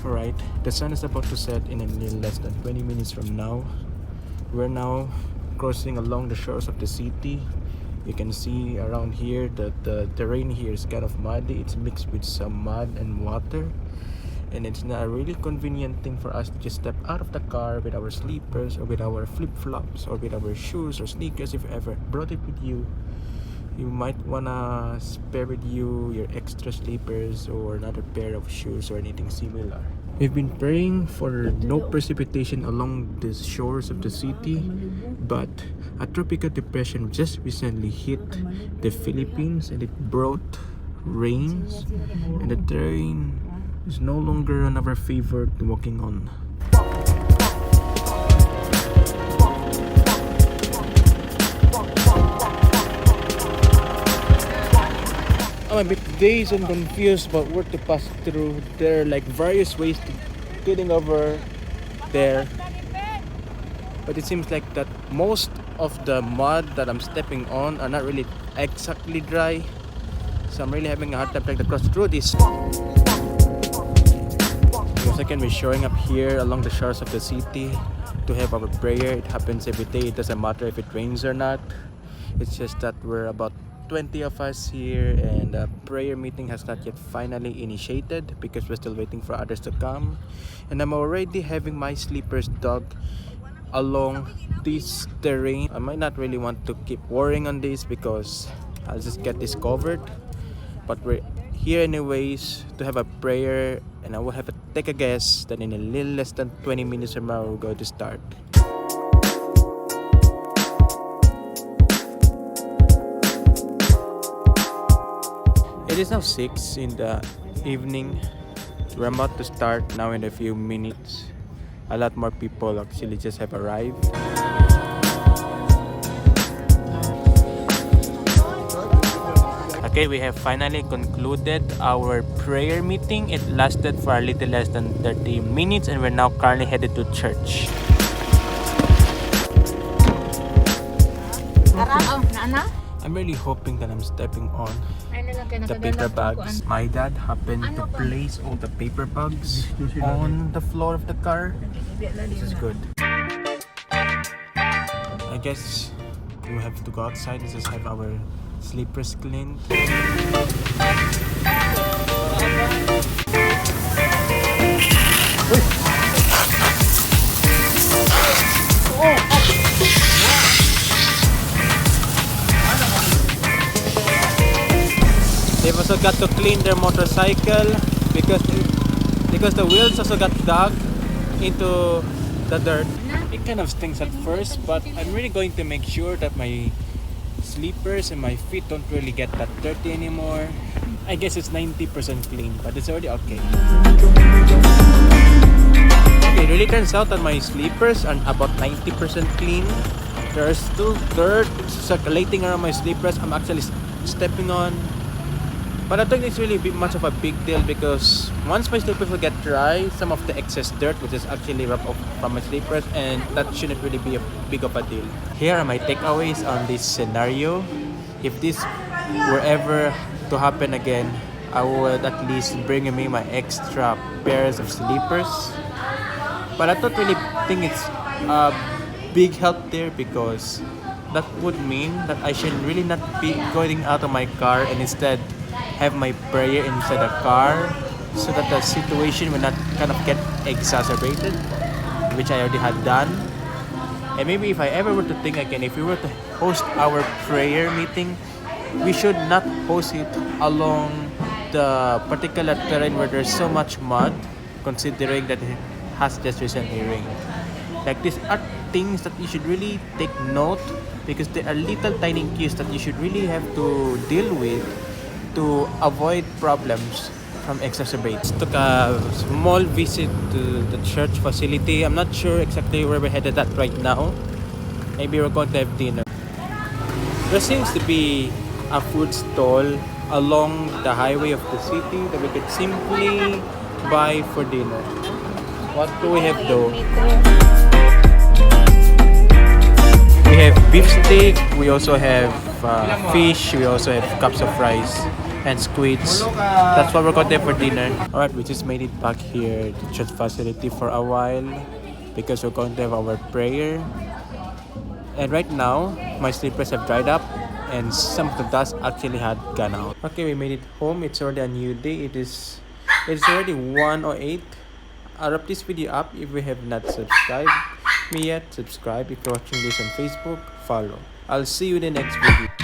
Alright, the sun is about to set in a little less than 20 minutes from now. We're now crossing along the shores of the city. You can see around here that the terrain here is kind of muddy. It's mixed with some mud and water, and it's not a really convenient thing for us to just step out of the car with our slippers or with our flip-flops or with our shoes or sneakers. If you ever brought it with you, you might wanna spare with you your extra slippers or another pair of shoes or anything similar. We've been praying for no precipitation along the shores of the city, but a tropical depression just recently hit the Philippines and it brought rains, and the terrain is no longer on our favor to walking on. I'm a bit dazed and confused about where to pass through. There are like various ways to getting over there, but it seems like that most of the mud that I'm stepping on are not really exactly dry, so I'm really having a hard time trying to cross through this. Once again, we're showing up here along the shores of the city to have our prayer. It happens every day. It doesn't matter if it rains or not. It's just that we're about 20 of us here, and the prayer meeting has not yet finally initiated because we're still waiting for others to come. And I'm already having my slippers dug along this terrain. I might not really want to keep worrying on this because I'll just get this covered, but we're here anyways to have a prayer, and I will have to take a guess that in a little less than 20 minutes from now we're going to start. It is now 6 in the evening. We're about to start now in a few minutes. A lot more people actually just have arrived. Okay, we have finally concluded our prayer meeting. It lasted for a little less than 30 minutes and we're now currently headed to church. I'm really hoping that I'm stepping on the paper bags. My dad happened to place all the paper bags on the floor of the car. This is good. I guess we have to go outside and just have our slippers cleaned. They've also got to clean their motorcycle because the wheels also got dug into the dirt. It kind of stinks at first, but I'm really going to make sure that my slippers and my feet don't really get that dirty anymore. I guess it's 90% clean, but it's already okay. Okay, it really turns out that my slippers are about 90% clean. There's still dirt circulating around my slippers I'm actually stepping on. But I don't think it's really much of a big deal because once my slippers will get dry, some of the excess dirt will just actually rub off from my slippers, and that shouldn't really be a big of a deal. Here are my takeaways on this scenario. If this were ever to happen again, I would at least bring me my extra pairs of slippers. But I don't really think it's a big help there because that would mean that I should really not be going out of my car and instead have my prayer inside the car so that the situation will not kind of get exacerbated, which I already had done. And maybe if I ever were to think again, if we were to host our prayer meeting, we should not host it along the particular terrain where there's so much mud, considering that it has just recently rained. Like, these are things that you should really take note because there are little tiny cues that you should really have to deal with to avoid problems from exacerbates. Took a small visit to the church facility. I'm not sure exactly where we're headed at right now. Maybe we're going to have dinner. There seems to be a food stall along the highway of the city that we could simply buy for dinner. What do we have though? We have beef steak, we also have fish, we also have cups of rice and squids. That's what we're going to have for dinner. Alright, we just made it back here to church facility for a while because we're going to have our prayer. And right now, my slippers have dried up and some of the dust actually had gone out. Okay, we made it home. It's already a new day. It's already 1:08. I'll wrap this video up. If you have not subscribed me yet, subscribe. If you're watching this on Facebook, follow. I'll see you in the next video.